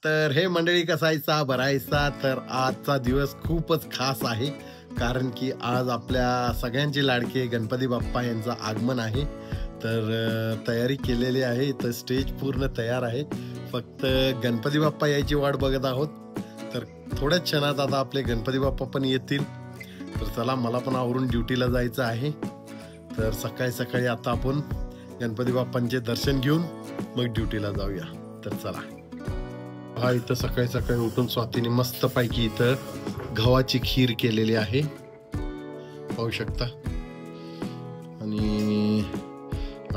तर हे मंडळी कसायचा बरायचा. तर आजचा दिवस खूपच खास आहे, कारण की आज आपल्या सगळ्यांचे लाडके गणपती बाप्पा यांचं आगमन आहे. तर तयारी केलेली आहे. तर स्टेज पूर्ण तयार आहे. फक्त गणपती बाप्पा यायची वाट बघत आहोत. तर थोड्याच क्षणात आता आपले गणपती बाप्पा पण येतील. तर चला, मला पण आवरून ड्युटीला जायचं आहे. तर सकाळी सकाळी आता आपण गणपती बाप्पांचे दर्शन घेऊन मग ड्युटीला जाऊया. तर चला. हा, इथं सकाळी सकाळी उठून स्वातीने मस्त पैकी इथं गव्हाची खीर केलेली आहे, पाहू शकता. आणि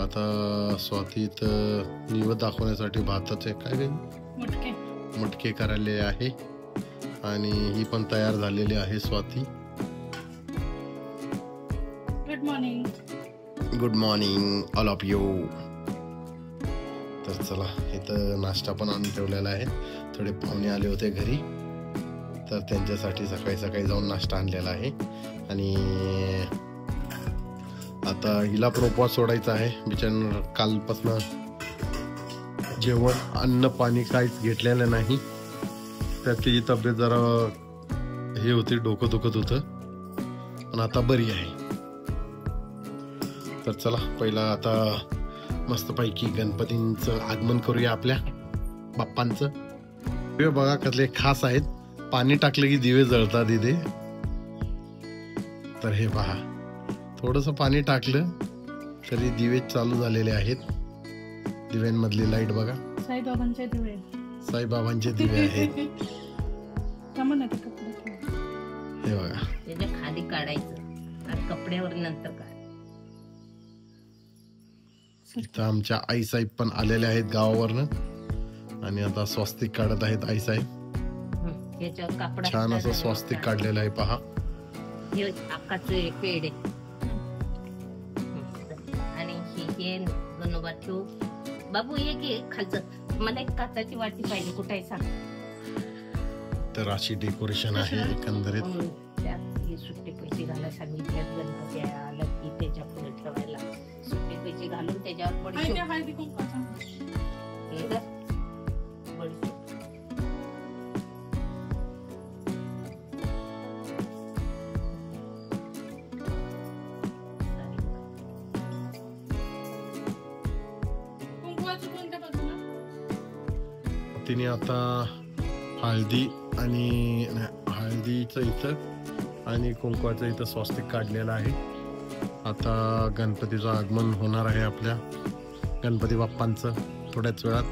आता स्वाती इथं निवद दाखवण्यासाठी भाताचे काय मटके करायले आहे. आणि ही पण तयार झालेली आहे Swati. Good morning all of you. तर चला, इथं नाश्ता पण आणून ठेवलेला आहे. थोडे पाहुणे आले होते घरी, तर त्यांच्यासाठी सकाळी सकाळी जाऊन नाश्ता आणलेला आहे. आणि आता हिला पण उपवास सोडायचा आहे. बिचार कालपासून जेवण अन्न पाणी काहीच घेतलेलं नाही. त्यात तिची तब्येत जरा हे होती, डोकं दुखत होतं, पण आता बरी आहे. तर चला, पहिला आता मस्तपैकी गणपतींचं आगमन करूया आपल्या बाप्पांचं. दिवे बघा कसले खास आहेत. पाणी टाकलं की दिवे जळतात इथे. तर हे पहा, थोडस पाणी टाकलं तरी दिवे चालू झालेले आहेत. दिव्यांमधली लाईट बघा, साईबाबांचे दिवे, साईबाबांचे दिवे आहेत. हे बघा, त्याच्या खाली काढायचं आणि कपड्यावर नंतर काढ. इथं आमच्या आईसाहेब पण आलेले आहेत गावावरनं, आणि आता स्वस्तिक काढत आहेत आईसाहेब. याच्यावर कापड छान असं स्वस्तिक काढलेलं आहे पहा. हे आकाचं पेड आहे. आणि हे गणोबा ठेवू. बाबू ये की खालचं, मला एक काचाची वाटी पाहिजे, कुठे आहे सांग. तर अशी डेकोरेशन आहे एकंदरीत. त्यात सुट्टे पैसे घालायला सांगितल्यात. गणपती आला की त्याच्या पुढे ठेवायला सुट्टे पैसे घालून त्याच्यावर बडीशोप. तिने आता हळदी आणि हळदीचं इथं आणि कुंकवाचं इथं स्वस्तिक काढलेलं आहे. आता गणपतीचं आगमन होणार आहे आपल्या गणपती बाप्पांचं थोड्याच वेळात.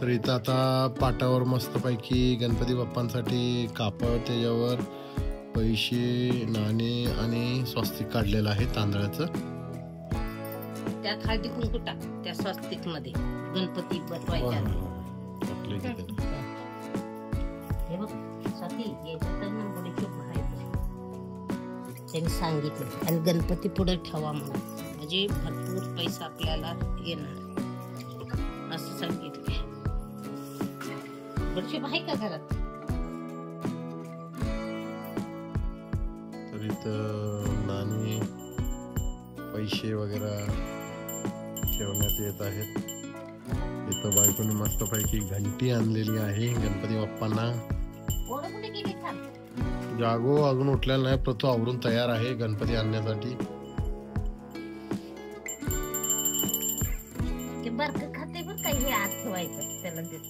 तर इथं आता पाटावर मस्तपैकी गणपती बाप्पांसाठी कापड, त्याच्यावर पैसे, नाणे आणि स्वस्तिक काढलेलं आहे तांदळाचं. त्यात हळदी कुंकू टाक त्या स्वस्तिक मध्ये. गणपती बसवायच्या हे बघ स्वाती, याच्यात बडीशोप भरायचं त्यांनी सांगितलं. आणि गणपती पुढे ठेवा म्हणून, म्हणजे भरपूर पैसा आपल्याला येणार असं सांगितलं. बडीशोप आहे का घरात? तर इथं नाणी, पैसे वगैरे ठेवण्यात येत आहेत. इथं बायकोने मस्तपैकी घंटी आणलेली आहे गणपती बाप्पांना. जागो अजून उठलेला नाही, परंतु आवरून तयार आहे गणपती आणण्यासाठी. बरं खाते बरं काही आत ठेवायचं त्याला देत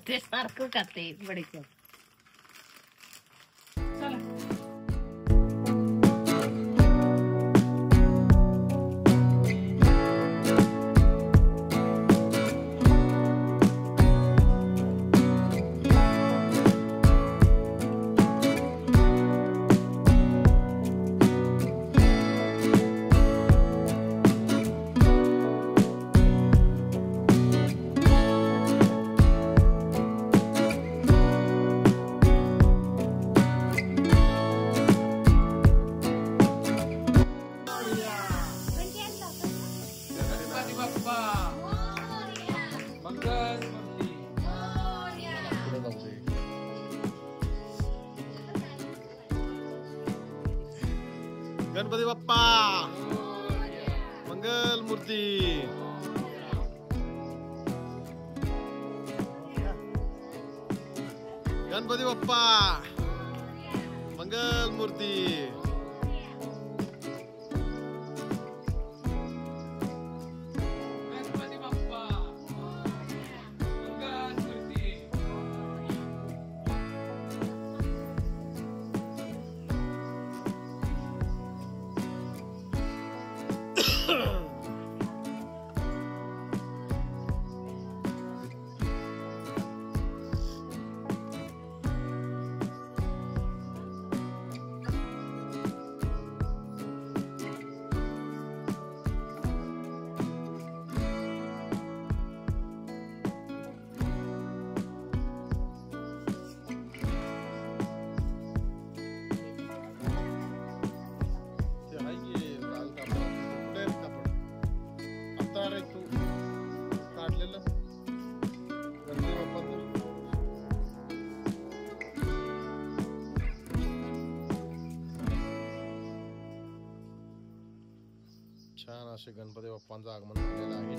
ते सारखं खाते बडीशोप. गणपती बाप्पा मंगल मूर्ती. गणपती बाप्पा मंगल मूर्ती. छान असे गणपती बाप्पांचं आगमन झालेलं आहे.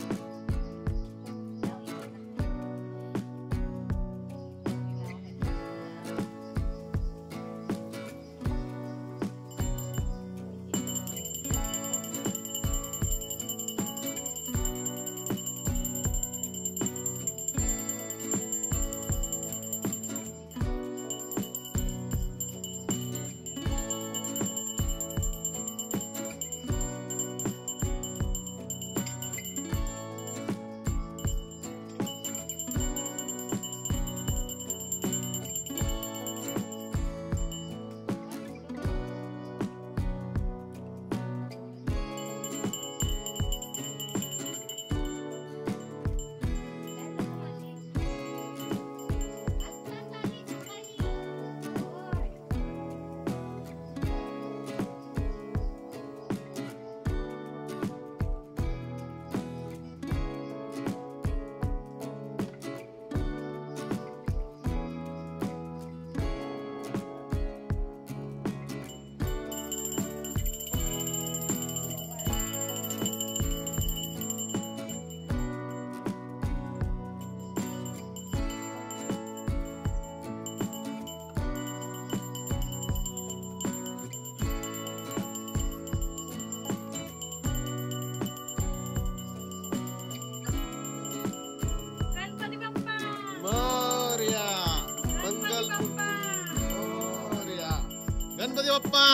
गणपती बाप्पा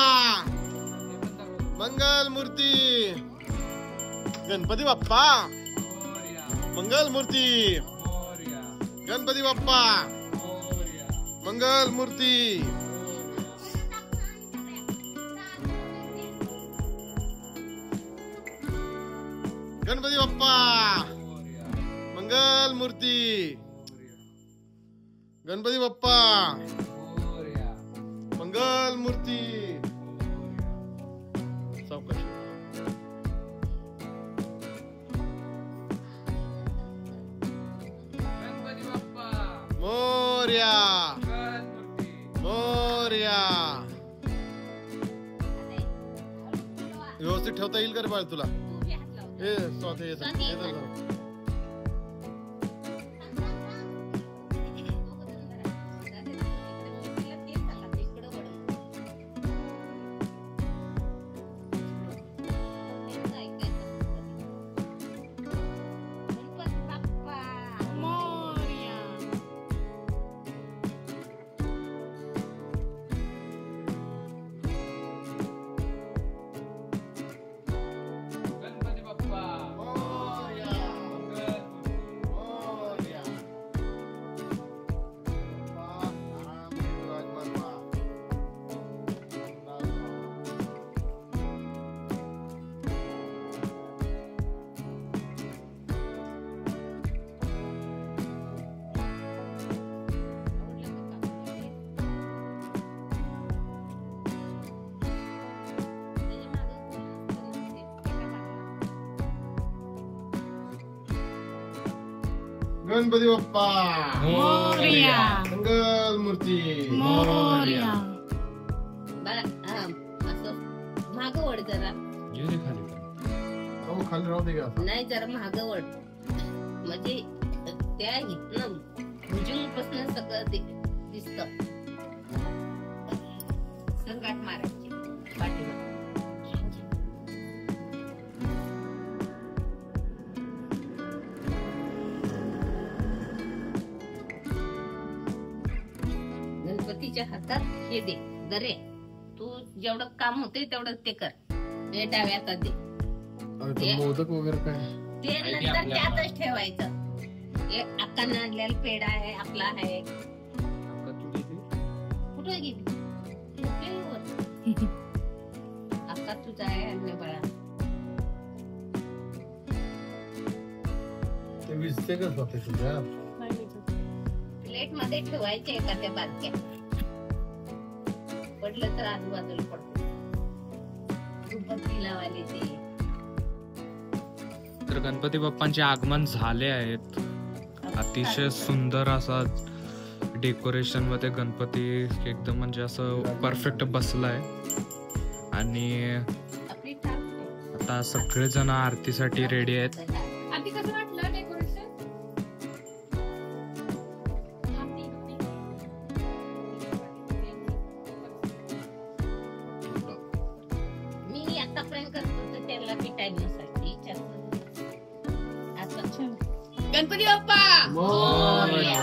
मंगल मूर्ती. गणपती बाप्पा मंगल मूर्ती. गणपती बाप्पा मंगल मूर्ती. गणपती बाप्पा मंगल मूर्ती. गणपती बाप्पा मंगल मूर्ती. सावकाश. गणपती बाप्पा मोरया मोरया. व्यवस्थित ठेवता येईल का रे बाळ तुला? हे स्वतः येत. गणपती बाप्पा मोरया. मंगल मूर्ती. मोरया. असं मागं वळ जरा. खाली राहू दे का? नाही जरा मागं वळ म्हणजे त्या इथनं भुजंग पासून सगळं ते दिसत संगाट मारायची पाठीमागे. गणपतीच्या हातात हे दे दरे, तू जेवढं काम होते तेवढं ते कर. हे डाव्यात दे. मोदक वगैरे काय ते नंतर त्यातच ठेवायचं. हे अक्कानं आणलेला पेढा आहे आपला आहे. कुठे गेली अक्का तुझा आहे अन्य बाळा. ते विजते का स्वतः तुझ्या प्लेट मध्ये ठेवायचे एखाद्या बारक्या. पडलं तर आजूबाजूला पडतो. लावायला ते. तर गणपती बाप्पांचे आगमन झाले आहेत. अतिशय सुंदर असा डेकोरेशन मध्ये गणपती एकदम म्हणजे असं परफेक्ट बसलाय. आणि आता सगळेजण आरतीसाठी रेडी आहेत. आधी कसं वाटलं डेकोरेशन? मी आतापर्यंत करतो तर त्याला बी टाइम नसायची. गणपती बाप्पा मोरया.